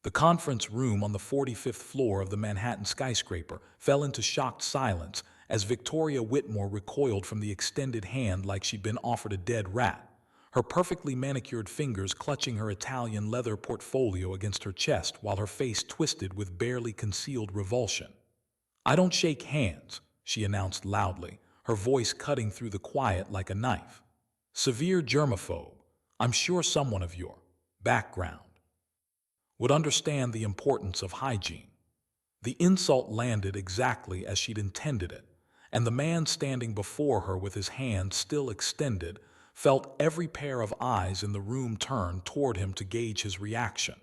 The conference room on the 45th floor of the Manhattan skyscraper fell into shocked silence as Victoria Whitmore recoiled from the extended hand like she'd been offered a dead rat, her perfectly manicured fingers clutching her Italian leather portfolio against her chest while her face twisted with barely concealed revulsion. "I don't shake hands," she announced loudly, her voice cutting through the quiet like a knife. "Severe germaphobe. I'm sure someone of your background would understand the importance of hygiene." The insult landed exactly as she'd intended it, and the man standing before her with his hand still extended felt every pair of eyes in the room turn toward him to gauge his reaction.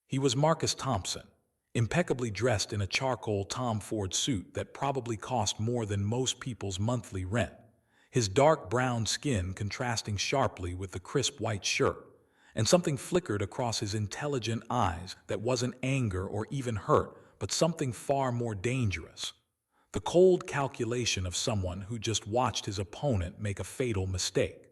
He was Marcus Thompson, impeccably dressed in a charcoal Tom Ford suit that probably cost more than most people's monthly rent, his dark brown skin contrasting sharply with the crisp white shirt, and something flickered across his intelligent eyes that wasn't anger or even hurt, but something far more dangerous. The cold calculation of someone who just watched his opponent make a fatal mistake.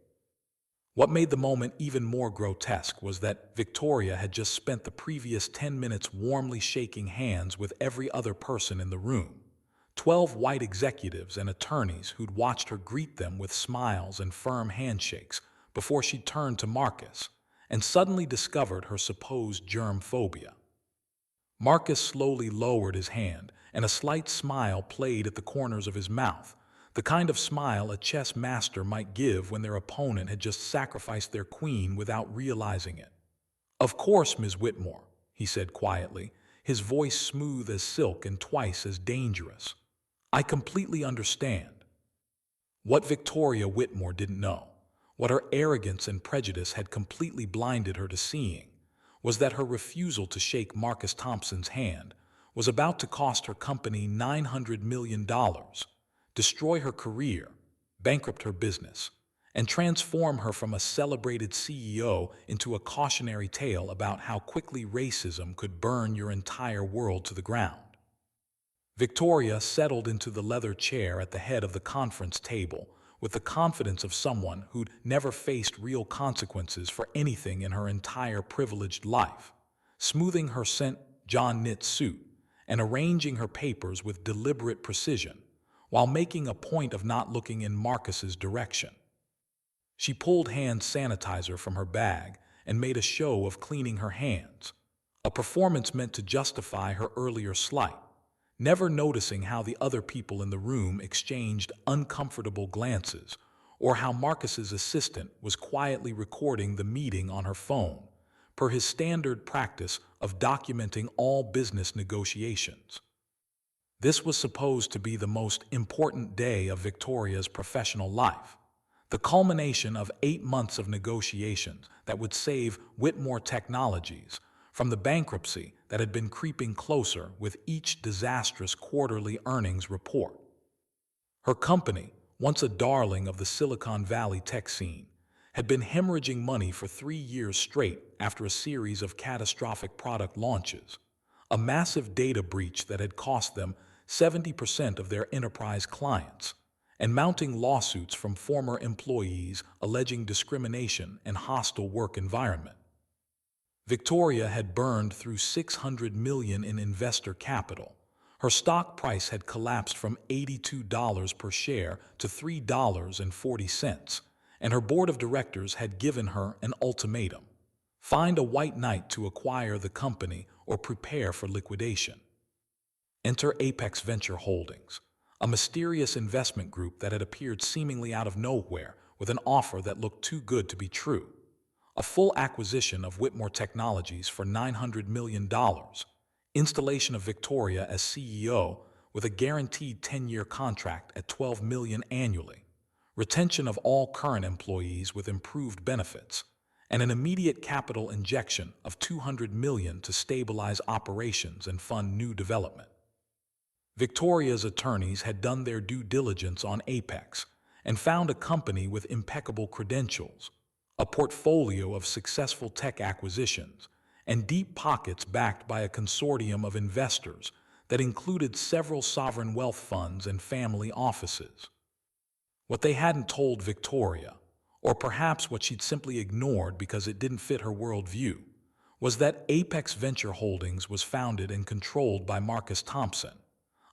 What made the moment even more grotesque was that Victoria had just spent the previous 10 minutes warmly shaking hands with every other person in the room. 12 white executives and attorneys who'd watched her greet them with smiles and firm handshakes before she turned to Marcus and suddenly discovered her supposed germ phobia. Marcus slowly lowered his hand, and a slight smile played at the corners of his mouth, the kind of smile a chess master might give when their opponent had just sacrificed their queen without realizing it. "Of course, Ms. Whitmore," he said quietly, his voice smooth as silk and twice as dangerous. "I completely understand." What Victoria Whitmore didn't know, what her arrogance and prejudice had completely blinded her to seeing, was that her refusal to shake Marcus Thompson's hand was about to cost her company $900 million, destroy her career, bankrupt her business, and transform her from a celebrated CEO into a cautionary tale about how quickly racism could burn your entire world to the ground. Victoria settled into the leather chair at the head of the conference table with the confidence of someone who'd never faced real consequences for anything in her entire privileged life, smoothing her St. John knit suit and arranging her papers with deliberate precision, while making a point of not looking in Marcus's direction. She pulled hand sanitizer from her bag and made a show of cleaning her hands, a performance meant to justify her earlier slight, never noticing how the other people in the room exchanged uncomfortable glances or how Marcus's assistant was quietly recording the meeting on her phone, per his standard practice of documenting all business negotiations. This was supposed to be the most important day of Victoria's professional life, the culmination of 8 months of negotiations that would save Whitmore Technologies from the bankruptcy that had been creeping closer with each disastrous quarterly earnings report. Her company, once a darling of the Silicon Valley tech scene, had been hemorrhaging money for 3 years straight after a series of catastrophic product launches, a massive data breach that had cost them 70% of their enterprise clients, and mounting lawsuits from former employees alleging discrimination and hostile work environment. Victoria had burned through $600 million in investor capital. Her stock price had collapsed from $82 per share to $3.40, and her board of directors had given her an ultimatum: find a white knight to acquire the company or prepare for liquidation. Enter Apex Venture Holdings, a mysterious investment group that had appeared seemingly out of nowhere with an offer that looked too good to be true. A full acquisition of Whitmore Technologies for $900 million, installation of Victoria as CEO with a guaranteed 10-year contract at $12 million annually, retention of all current employees with improved benefits, and an immediate capital injection of $200 million to stabilize operations and fund new development. Victoria's attorneys had done their due diligence on Apex and found a company with impeccable credentials, a portfolio of successful tech acquisitions, and deep pockets backed by a consortium of investors that included several sovereign wealth funds and family offices. What they hadn't told Victoria, or perhaps what she'd simply ignored because it didn't fit her worldview, was that Apex Venture Holdings was founded and controlled by Marcus Thompson,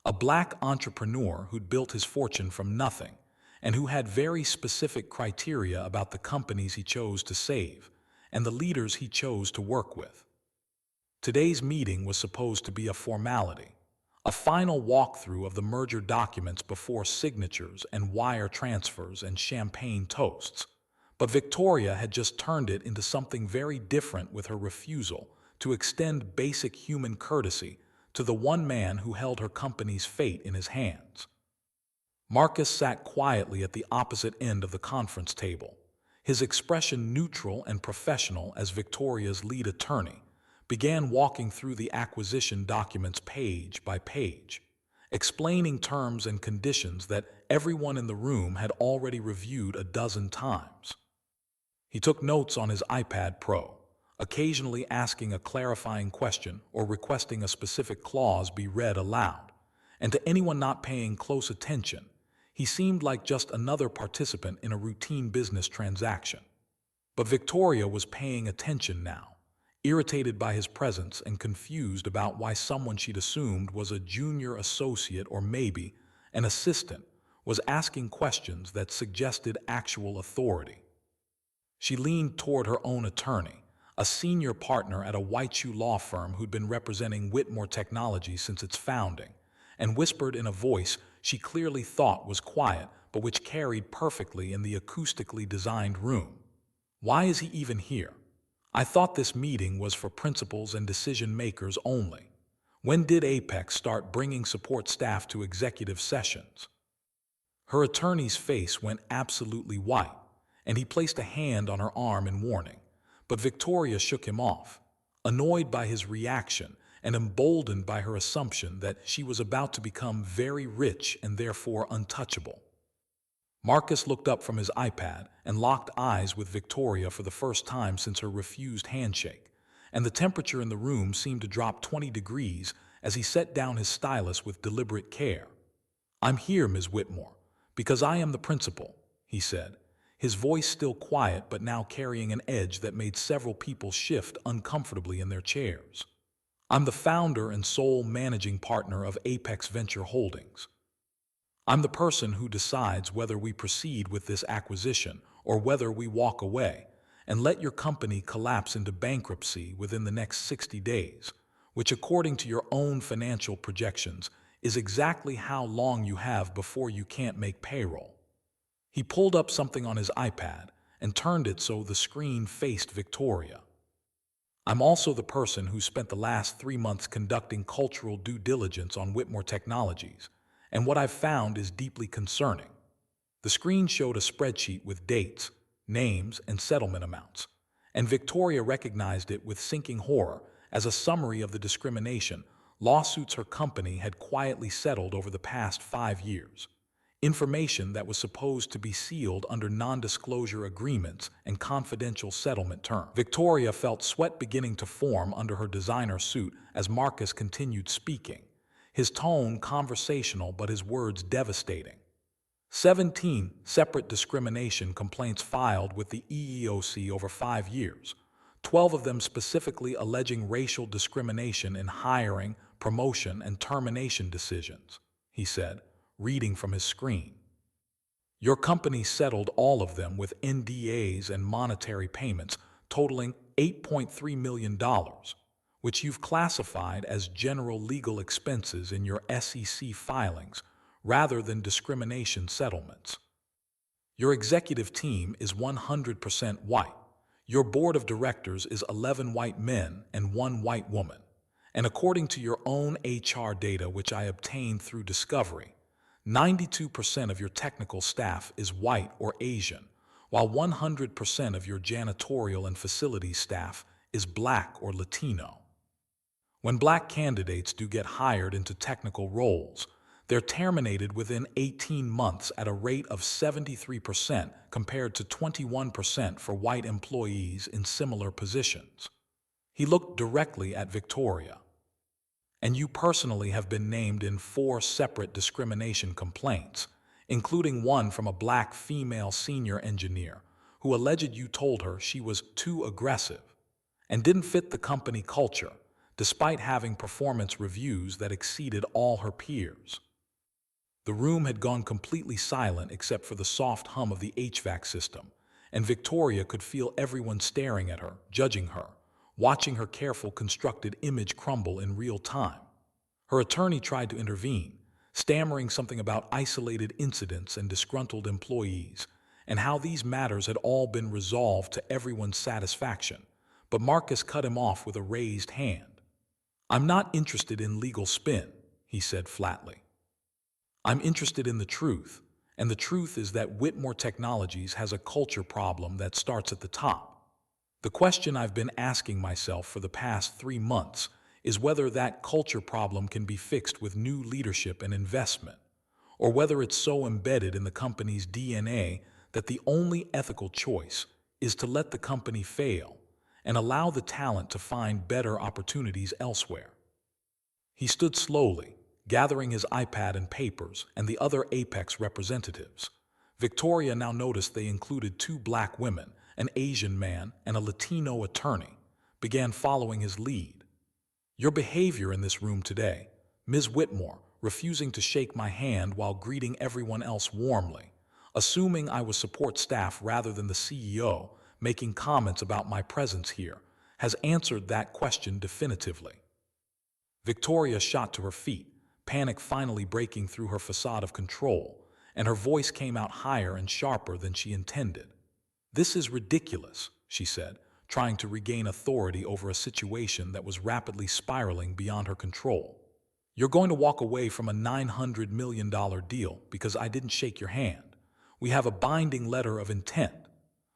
a black entrepreneur who'd built his fortune from nothing and who had very specific criteria about the companies he chose to save and the leaders he chose to work with. Today's meeting was supposed to be a formality, a final walkthrough of the merger documents before signatures and wire transfers and champagne toasts. But Victoria had just turned it into something very different with her refusal to extend basic human courtesy to the one man who held her company's fate in his hands. Marcus sat quietly at the opposite end of the conference table, his expression neutral and professional as Victoria's lead attorney began walking through the acquisition documents page by page, explaining terms and conditions that everyone in the room had already reviewed a dozen times. He took notes on his iPad Pro, occasionally asking a clarifying question or requesting a specific clause be read aloud, and to anyone not paying close attention, he seemed like just another participant in a routine business transaction. But Victoria was paying attention now, irritated by his presence and confused about why someone she'd assumed was a junior associate or maybe an assistant was asking questions that suggested actual authority. She leaned toward her own attorney, a senior partner at a white shoe law firm who'd been representing Whitmore Technology since its founding, and whispered in a voice she clearly thought was quiet but which carried perfectly in the acoustically designed room. "Why is he even here? I thought this meeting was for principals and decision makers only. When did Apex start bringing support staff to executive sessions?" Her attorney's face went absolutely white, and he placed a hand on her arm in warning, but Victoria shook him off, annoyed by his reaction and emboldened by her assumption that she was about to become very rich and therefore untouchable. Marcus looked up from his iPad and locked eyes with Victoria for the first time since her refused handshake, and the temperature in the room seemed to drop 20 degrees as he set down his stylus with deliberate care. "I'm here, Ms. Whitmore, because I am the principal," he said, his voice still quiet but now carrying an edge that made several people shift uncomfortably in their chairs. "I'm the founder and sole managing partner of Apex Venture Holdings. I'm the person who decides whether we proceed with this acquisition or whether we walk away and let your company collapse into bankruptcy within the next 60 days, which according to your own financial projections is exactly how long you have before you can't make payroll." He pulled up something on his iPad and turned it so the screen faced Victoria. "I'm also the person who spent the last 3 months conducting cultural due diligence on Whitmore Technologies, and what I've found is deeply concerning." The screen showed a spreadsheet with dates, names, and settlement amounts, and Victoria recognized it with sinking horror as a summary of the discrimination lawsuits her company had quietly settled over the past 5 years. Information that was supposed to be sealed under non-disclosure agreements and confidential settlement terms. Victoria felt sweat beginning to form under her designer suit as Marcus continued speaking, his tone conversational but his words devastating. 17 separate discrimination complaints filed with the EEOC over 5 years, 12 of them specifically alleging racial discrimination in hiring, promotion, and termination decisions, he said, reading from his screen. "Your company settled all of them with NDAs and monetary payments totaling $8.3 million, which you've classified as general legal expenses in your SEC filings rather than discrimination settlements. Your executive team is 100% white. Your board of directors is 11 white men and 1 white woman. And according to your own HR data, which I obtained through discovery, 92% of your technical staff is white or Asian, while 100% of your janitorial and facilities staff is black or Latino. When black candidates do get hired into technical roles, they're terminated within 18 months at a rate of 73% compared to 21% for white employees in similar positions." He looked directly at Victoria. "And you personally have been named in 4 separate discrimination complaints, including one from a black female senior engineer who alleged you told her she was too aggressive. and didn't fit the company culture, despite having performance reviews that exceeded all her peers. The room had gone completely silent except for the soft hum of the HVAC system, and Victoria could feel everyone staring at her, judging her, watching her careful constructed image crumble in real time. Her attorney tried to intervene, stammering something about isolated incidents and disgruntled employees, and how these matters had all been resolved to everyone's satisfaction, but Marcus cut him off with a raised hand. "I'm not interested in legal spin," he said flatly. "I'm interested in the truth, and the truth is that Whitmore Technologies has a culture problem that starts at the top. The question I've been asking myself for the past 3 months is whether that culture problem can be fixed with new leadership and investment, or whether it's so embedded in the company's DNA that the only ethical choice is to let the company fail and allow the talent to find better opportunities elsewhere." He stood slowly, gathering his iPad and papers and the other Apex representatives. Victoria now noticed they included 2 black women, an Asian man, and a Latino attorney, began following his lead. "Your behavior in this room today, Ms. Whitmore, refusing to shake my hand while greeting everyone else warmly, assuming I was support staff rather than the CEO, making comments about my presence here, has answered that question definitively." Victoria shot to her feet, panic finally breaking through her facade of control, and her voice came out higher and sharper than she intended. "This is ridiculous," she said, trying to regain authority over a situation that was rapidly spiraling beyond her control. "You're going to walk away from a $900 million deal because I didn't shake your hand. We have a binding letter of intent.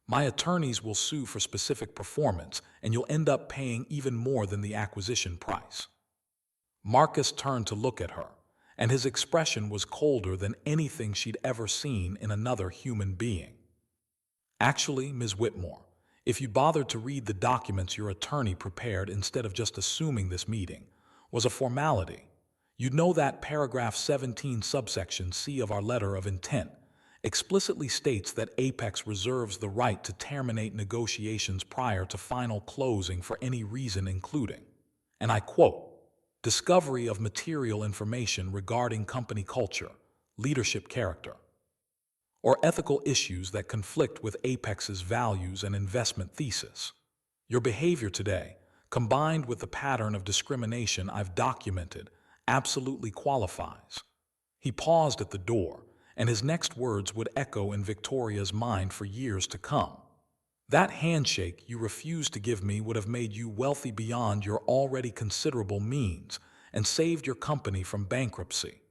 My attorneys will sue for specific performance, and you'll end up paying even more than the acquisition price." Marcus turned to look at her, and his expression was colder than anything she'd ever seen in another human being. "Actually, Ms. Whitmore, if you bothered to read the documents your attorney prepared instead of just assuming this meeting was a formality, you'd know that paragraph 17 subsection C of our letter of intent explicitly states that Apex reserves the right to terminate negotiations prior to final closing for any reason including, and I quote, discovery of material information regarding company culture, leadership character, or ethical issues that conflict with Apex's values and investment thesis. Your behavior today, combined with the pattern of discrimination I've documented, absolutely qualifies." He paused at the door, and his next words would echo in Victoria's mind for years to come. "That handshake you refused to give me would have made you wealthy beyond your already considerable means and saved your company from bankruptcy.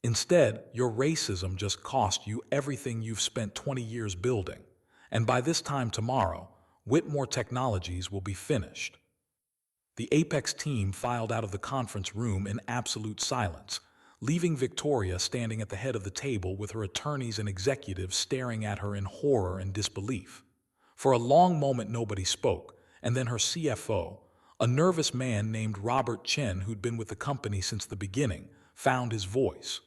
Instead, your racism just cost you everything you've spent 20 years building, and by this time tomorrow, Whitmore Technologies will be finished." The Apex team filed out of the conference room in absolute silence, leaving Victoria standing at the head of the table with her attorneys and executives staring at her in horror and disbelief. For a long moment nobody spoke, and then her CFO, a nervous man named Robert Chen who'd been with the company since the beginning, found his voice.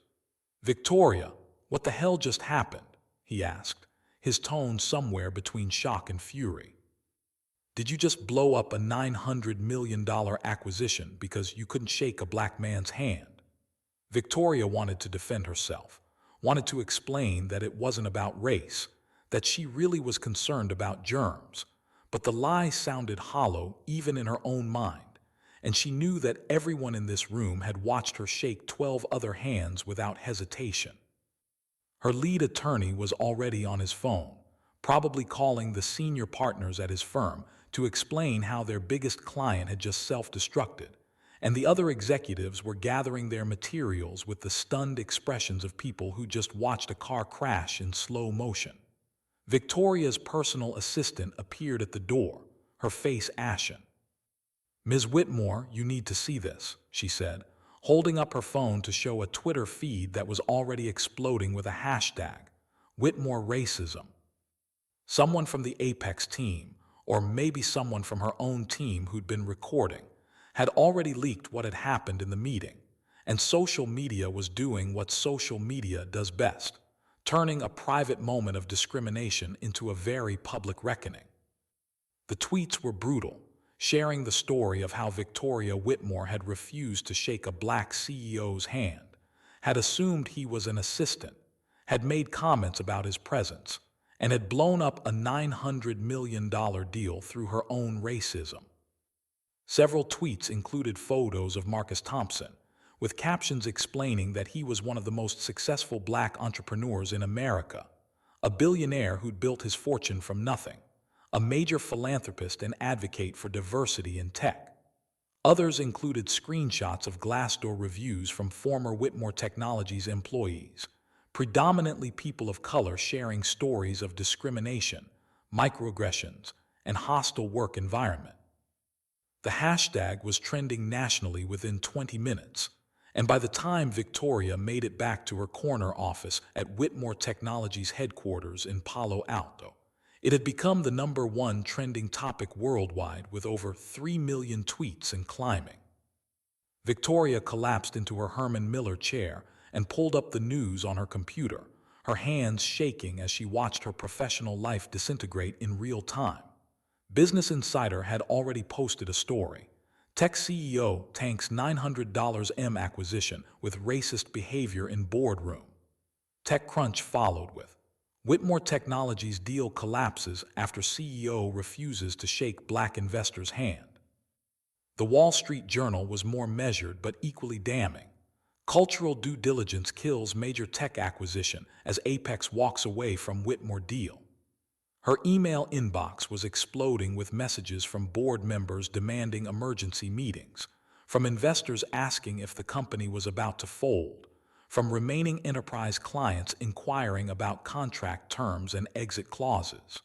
"Victoria, what the hell just happened?" he asked, his tone somewhere between shock and fury. "Did you just blow up a $900 million acquisition because you couldn't shake a black man's hand?" Victoria wanted to defend herself, wanted to explain that it wasn't about race, that she really was concerned about germs, but the lie sounded hollow even in her own mind, and she knew that everyone in this room had watched her shake 12 other hands without hesitation. Her lead attorney was already on his phone, probably calling the senior partners at his firm to explain how their biggest client had just self-destructed, and the other executives were gathering their materials with the stunned expressions of people who just watched a car crash in slow motion. Victoria's personal assistant appeared at the door, her face ashen. "Ms. Whitmore, you need to see this," she said, holding up her phone to show a Twitter feed that was already exploding with a hashtag, Whitmore Racism. Someone from the Apex team, or maybe someone from her own team who'd been recording, had already leaked what had happened in the meeting, and social media was doing what social media does best, turning a private moment of discrimination into a very public reckoning. The tweets were brutal, sharing the story of how Victoria Whitmore had refused to shake a black CEO's hand, had assumed he was an assistant, had made comments about his presence, and had blown up a $900 million deal through her own racism. Several tweets included photos of Marcus Thompson, with captions explaining that he was one of the most successful black entrepreneurs in America, a billionaire who'd built his fortune from nothing, a major philanthropist and advocate for diversity in tech. Others included screenshots of Glassdoor reviews from former Whitmore Technologies employees, predominantly people of color sharing stories of discrimination, microaggressions, and hostile work environment. The hashtag was trending nationally within 20 minutes, and by the time Victoria made it back to her corner office at Whitmore Technologies headquarters in Palo Alto, it had become the #1 trending topic worldwide with over 3 million tweets and climbing. Victoria collapsed into her Herman Miller chair and pulled up the news on her computer, her hands shaking as she watched her professional life disintegrate in real time. Business Insider had already posted a story. Tech CEO tanks $900 M acquisition with racist behavior in boardroom. TechCrunch followed with, Whitmore Technologies deal collapses after CEO refuses to shake black investors' hand. The Wall Street Journal was more measured but equally damning. Cultural due diligence kills major tech acquisition as Apex walks away from Whitmore deal. Her email inbox was exploding with messages from board members demanding emergency meetings, from investors asking if the company was about to fold, from remaining enterprise clients inquiring about contract terms and exit clauses.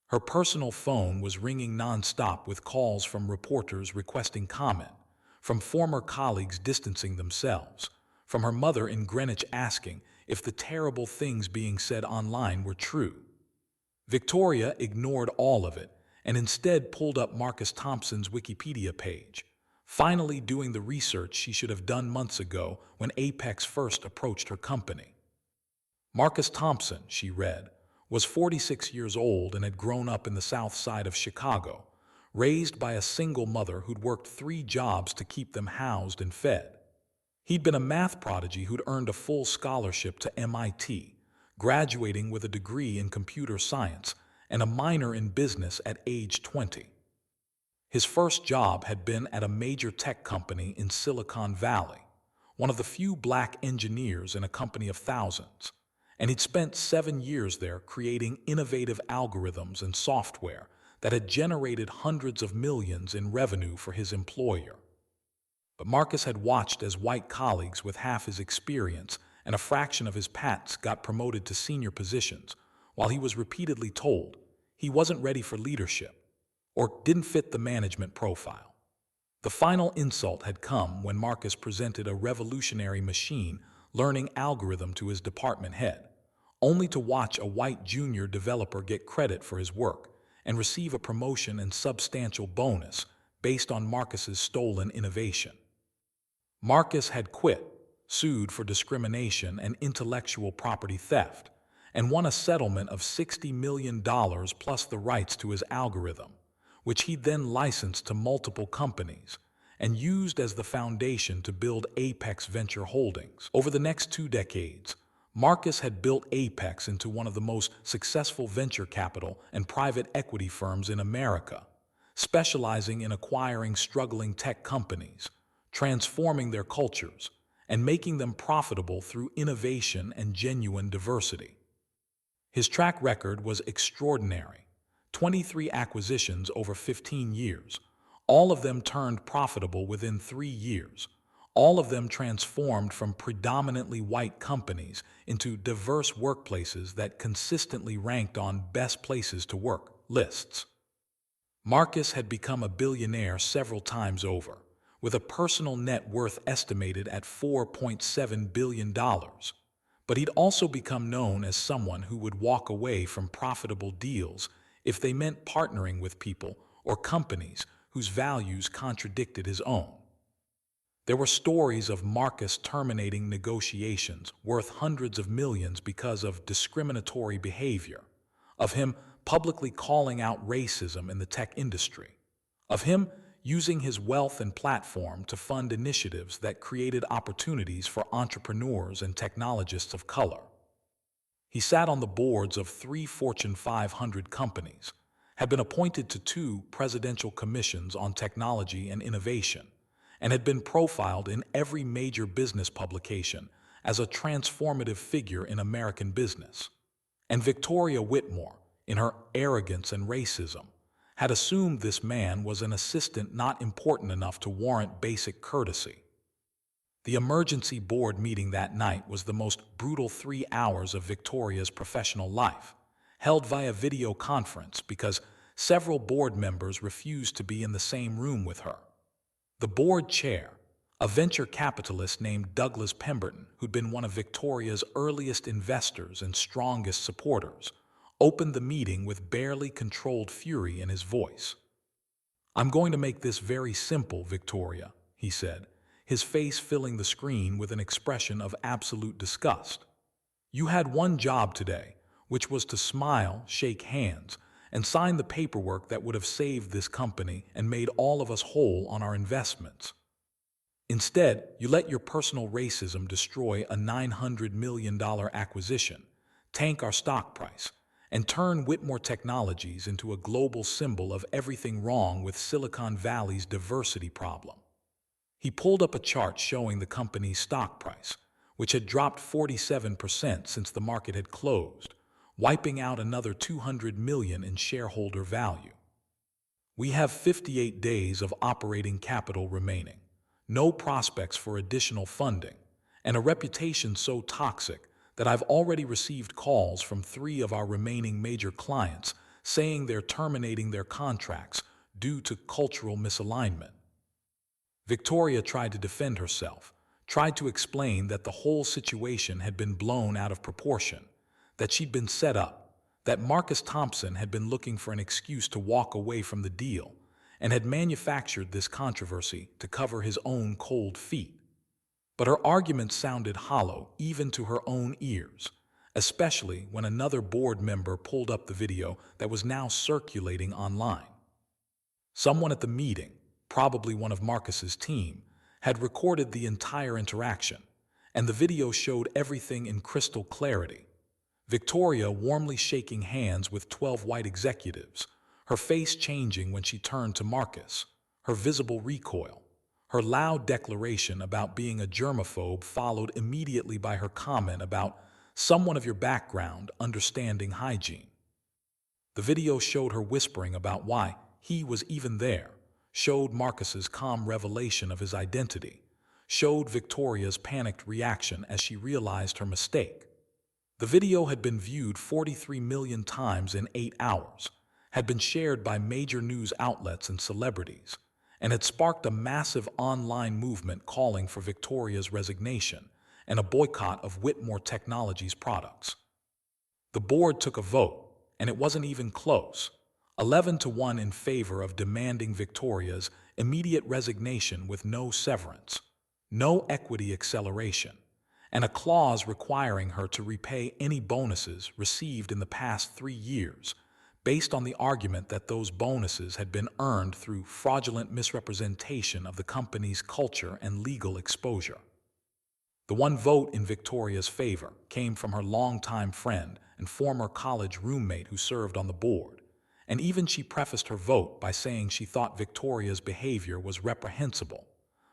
Her personal phone was ringing nonstop with calls from reporters requesting comment, from former colleagues distancing themselves, from her mother in Greenwich asking if the terrible things being said online were true. Victoria ignored all of it and instead pulled up Marcus Thompson's Wikipedia page, finally doing the research she should have done months ago when Apex first approached her company. Marcus Thompson, she read, was 46 years old and had grown up in the South Side of Chicago, raised by a single mother who'd worked 3 jobs to keep them housed and fed. He'd been a math prodigy who'd earned a full scholarship to MIT, graduating with a degree in computer science and a minor in business at age 20. His first job had been at a major tech company in Silicon Valley, one of the few black engineers in a company of thousands, and he'd spent 7 years there creating innovative algorithms and software that had generated hundreds of millions in revenue for his employer. But Marcus had watched as white colleagues with half his experience and a fraction of his pats got promoted to senior positions, while he was repeatedly told he wasn't ready for leadership or didn't fit the management profile. The final insult had come when Marcus presented a revolutionary machine learning algorithm to his department head, only to watch a white junior developer get credit for his work and receive a promotion and substantial bonus based on Marcus's stolen innovation. Marcus had quit, sued for discrimination and intellectual property theft, and won a settlement of $60 million plus the rights to his algorithm, which he then licensed to multiple companies and used as the foundation to build Apex Venture Holdings. Over the next 2 decades, Marcus had built Apex into one of the most successful venture capital and private equity firms in America, specializing in acquiring struggling tech companies, transforming their cultures, and making them profitable through innovation and genuine diversity. His track record was extraordinary. 23 acquisitions over 15 years, all of them turned profitable within 3 years, all of them transformed from predominantly white companies into diverse workplaces that consistently ranked on best places to work lists. Marcus had become a billionaire several times over, with a personal net worth estimated at $4.7 billion. But he'd also become known as someone who would walk away from profitable deals if they meant partnering with people or companies whose values contradicted his own. There were stories of Marcus terminating negotiations worth hundreds of millions because of discriminatory behavior, of him publicly calling out racism in the tech industry, of him using his wealth and platform to fund initiatives that created opportunities for entrepreneurs and technologists of color. He sat on the boards of 3 Fortune 500 companies, had been appointed to 2 presidential commissions on technology and innovation, and had been profiled in every major business publication as a transformative figure in American business. And Victoria Whitmore, in her arrogance and racism, had assumed this man was an assistant not important enough to warrant basic courtesy. The emergency board meeting that night was the most brutal 3 hours of Victoria's professional life, held via video conference because several board members refused to be in the same room with her. The board chair, a venture capitalist named Douglas Pemberton, who'd been one of Victoria's earliest investors and strongest supporters, opened the meeting with barely controlled fury in his voice. "I'm going to make this very simple, Victoria," he said, his face filling the screen with an expression of absolute disgust. "You had one job today, which was to smile, shake hands, and sign the paperwork that would have saved this company and made all of us whole on our investments. Instead, you let your personal racism destroy a $900 million acquisition, tank our stock price, and turn Whitmore Technologies into a global symbol of everything wrong with Silicon Valley's diversity problem." He pulled up a chart showing the company's stock price, which had dropped 47% since the market had closed, wiping out another $200 million in shareholder value. "We have 58 days of operating capital remaining, no prospects for additional funding, and a reputation so toxic that I've already received calls from 3 of our remaining major clients saying they're terminating their contracts due to cultural misalignment." Victoria tried to defend herself, tried to explain that the whole situation had been blown out of proportion, that she'd been set up, that Marcus Thompson had been looking for an excuse to walk away from the deal, and had manufactured this controversy to cover his own cold feet. But her arguments sounded hollow even to her own ears, especially when another board member pulled up the video that was now circulating online. Someone at the meeting, probably one of Marcus's team, had recorded the entire interaction, and the video showed everything in crystal clarity. Victoria warmly shaking hands with 12 white executives, her face changing when she turned to Marcus, her visible recoil, her loud declaration about being a germaphobe followed immediately by her comment about someone of your background understanding hygiene. The video showed her whispering about why he was even there, showed Marcus's calm revelation of his identity, showed Victoria's panicked reaction as she realized her mistake. The video had been viewed 43 million times in 8 hours, had been shared by major news outlets and celebrities, and had sparked a massive online movement calling for Victoria's resignation and a boycott of Whitmore Technologies products. The board took a vote, and it wasn't even close, 11-1 in favor of demanding Victoria's immediate resignation with no severance, no equity acceleration, and a clause requiring her to repay any bonuses received in the past 3 years, based on the argument that those bonuses had been earned through fraudulent misrepresentation of the company's culture and legal exposure. The one vote in Victoria's favor came from her longtime friend and former college roommate who served on the board, and even she prefaced her vote by saying she thought Victoria's behavior was reprehensible,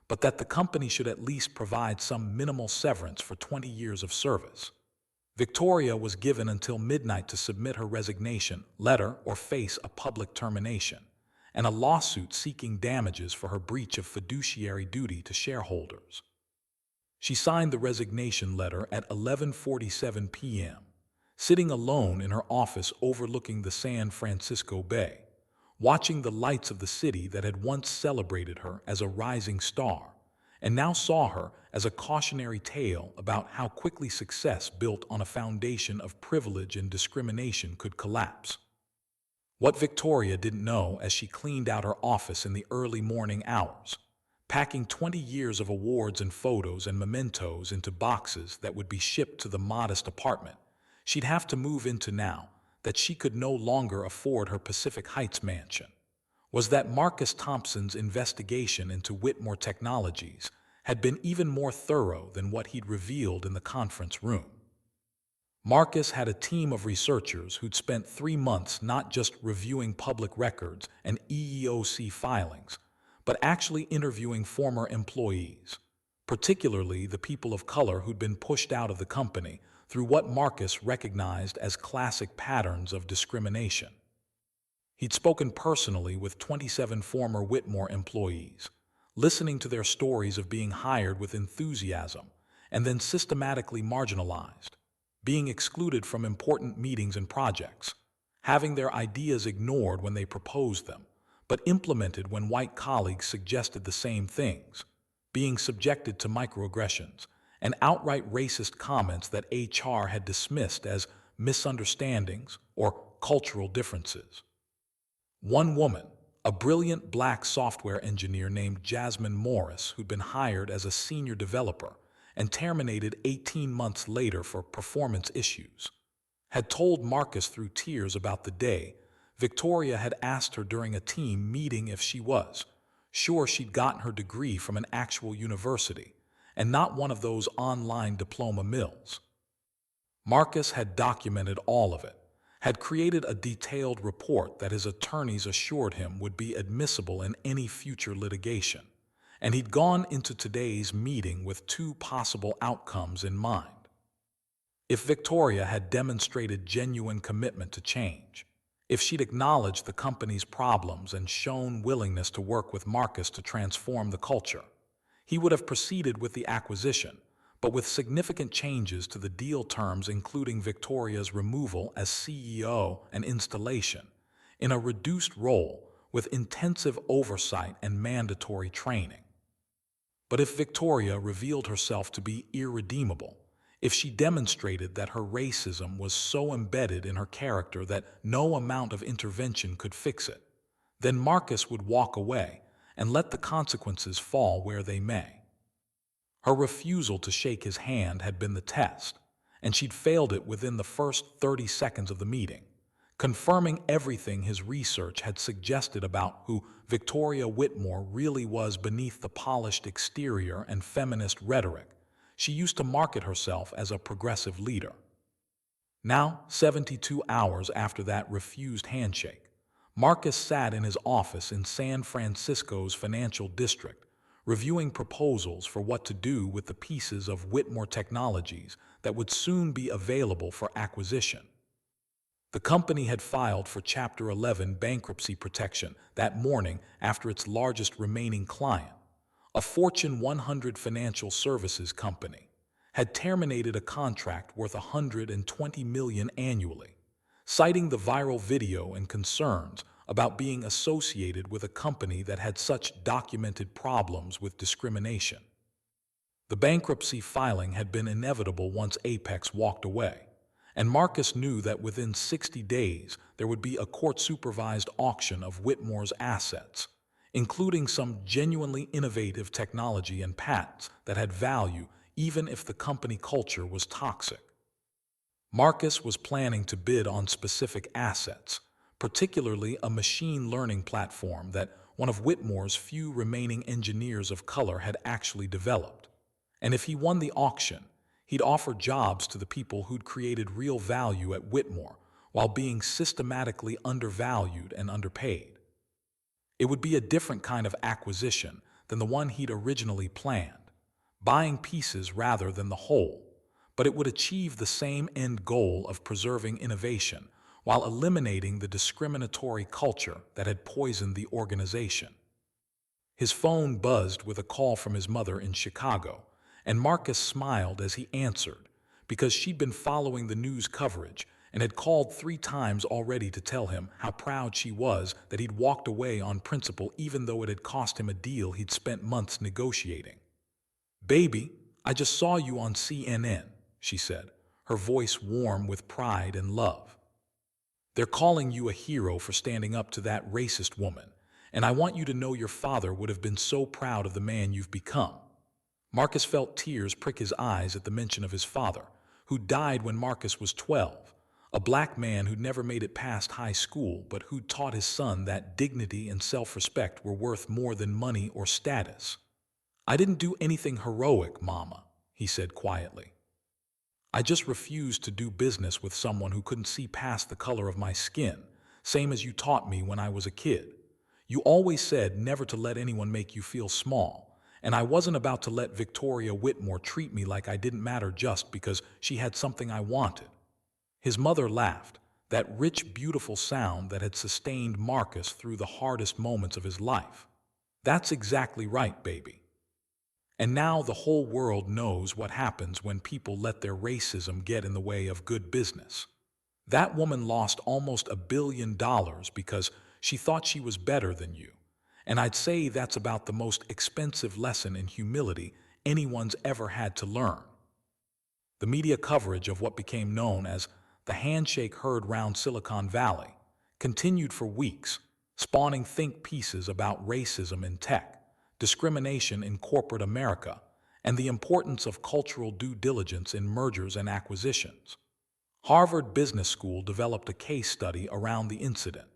but that the company should at least provide some minimal severance for 20 years of service. Victoria was given until midnight to submit her resignation letter or face a public termination, and a lawsuit seeking damages for her breach of fiduciary duty to shareholders. She signed the resignation letter at 11:47 p.m., sitting alone in her office overlooking the San Francisco Bay, watching the lights of the city that had once celebrated her as a rising star, and now saw her as a cautionary tale about how quickly success built on a foundation of privilege and discrimination could collapse. What Victoria didn't know as she cleaned out her office in the early morning hours, packing 20 years of awards and photos and mementos into boxes that would be shipped to the modest apartment she'd have to move into now that she could no longer afford her Pacific Heights mansion, was that Marcus Thompson's investigation into Whitmore Technologies had been even more thorough than what he'd revealed in the conference room. Marcus had a team of researchers who'd spent 3 months not just reviewing public records and EEOC filings, but actually interviewing former employees, particularly the people of color who'd been pushed out of the company through what Marcus recognized as classic patterns of discrimination. He'd spoken personally with 27 former Whitmore employees, listening to their stories of being hired with enthusiasm and then systematically marginalized, being excluded from important meetings and projects, having their ideas ignored when they proposed them, but implemented when white colleagues suggested the same things, being subjected to microaggressions and outright racist comments that HR had dismissed as misunderstandings or cultural differences. One woman, a brilliant black software engineer named Jasmine Morris, who'd been hired as a senior developer and terminated 18 months later for performance issues, had told Marcus through tears about the day Victoria had asked her during a team meeting if she was sure she'd gotten her degree from an actual university and not one of those online diploma mills. Marcus had documented all of it, had created a detailed report that his attorneys assured him would be admissible in any future litigation, and he'd gone into today's meeting with two possible outcomes in mind. If Victoria had demonstrated genuine commitment to change, if she'd acknowledged the company's problems and shown willingness to work with Marcus to transform the culture, he would have proceeded with the acquisition, but with significant changes to the deal terms, including Victoria's removal as CEO and installation in a reduced role with intensive oversight and mandatory training. But if Victoria revealed herself to be irredeemable, if she demonstrated that her racism was so embedded in her character that no amount of intervention could fix it, then Marcus would walk away and let the consequences fall where they may. Her refusal to shake his hand had been the test, and she'd failed it within the first 30 seconds of the meeting, confirming everything his research had suggested about who Victoria Whitmore really was beneath the polished exterior and feminist rhetoric. She used to market herself as a progressive leader. Now, 72 hours after that refused handshake, Marcus sat in his office in San Francisco's financial district, reviewing proposals for what to do with the pieces of Whitmore Technologies that would soon be available for acquisition. The company had filed for Chapter 11 bankruptcy protection that morning after its largest remaining client, a Fortune 100 financial services company, had terminated a contract worth $120 million annually, citing the viral video and concerns about being associated with a company that had such documented problems with discrimination. The bankruptcy filing had been inevitable once Apex walked away, and Marcus knew that within 60 days there would be a court-supervised auction of Whitmore's assets, including some genuinely innovative technology and patents that had value even if the company culture was toxic. Marcus was planning to bid on specific assets, particularly a machine learning platform that one of Whitmore's few remaining engineers of color had actually developed. And if he won the auction, he'd offer jobs to the people who'd created real value at Whitmore while being systematically undervalued and underpaid. It would be a different kind of acquisition than the one he'd originally planned, buying pieces rather than the whole, but it would achieve the same end goal of preserving innovation while eliminating the discriminatory culture that had poisoned the organization. His phone buzzed with a call from his mother in Chicago, and Marcus smiled as he answered, because she'd been following the news coverage and had called 3 times already to tell him how proud she was that he'd walked away on principle even though it had cost him a deal he'd spent months negotiating. "Baby, I just saw you on CNN," she said, her voice warm with pride and love. "They're calling you a hero for standing up to that racist woman, and I want you to know your father would have been so proud of the man you've become." Marcus felt tears prick his eyes at the mention of his father, who died when Marcus was 12, A black man who'd never made it past high school, but who taught his son that dignity and self-respect were worth more than money or status. "I didn't do anything heroic, Mama," he said quietly. "I just refused to do business with someone who couldn't see past the color of my skin, same as you taught me when I was a kid. You always said never to let anyone make you feel small, and I wasn't about to let Victoria Whitmore treat me like I didn't matter just because she had something I wanted." His mother laughed, that rich, beautiful sound that had sustained Marcus through the hardest moments of his life. "That's exactly right, baby. And now the whole world knows what happens when people let their racism get in the way of good business. That woman lost almost $1 billion because she thought she was better than you. And I'd say that's about the most expensive lesson in humility anyone's ever had to learn." The media coverage of what became known as the handshake heard round Silicon Valley continued for weeks, spawning think pieces about racism in tech, discrimination in corporate America, and the importance of cultural due diligence in mergers and acquisitions. Harvard Business School developed a case study around the incident,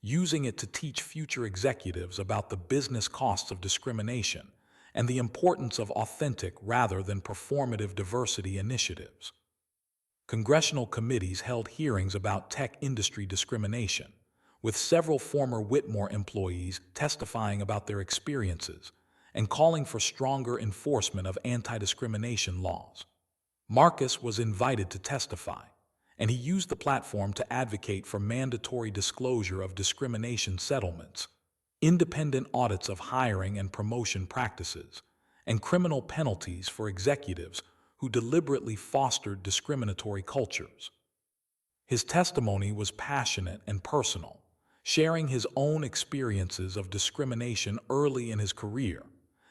using it to teach future executives about the business costs of discrimination and the importance of authentic rather than performative diversity initiatives. Congressional committees held hearings about tech industry discrimination, with several former Whitmore employees testifying about their experiences and calling for stronger enforcement of anti-discrimination laws. Marcus was invited to testify, and he used the platform to advocate for mandatory disclosure of discrimination settlements, independent audits of hiring and promotion practices, and criminal penalties for executives who deliberately fostered discriminatory cultures. His testimony was passionate and personal, sharing his own experiences of discrimination early in his career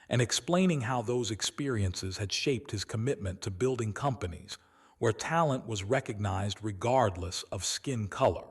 and explaining how those experiences had shaped his commitment to building companies where talent was recognized regardless of skin color.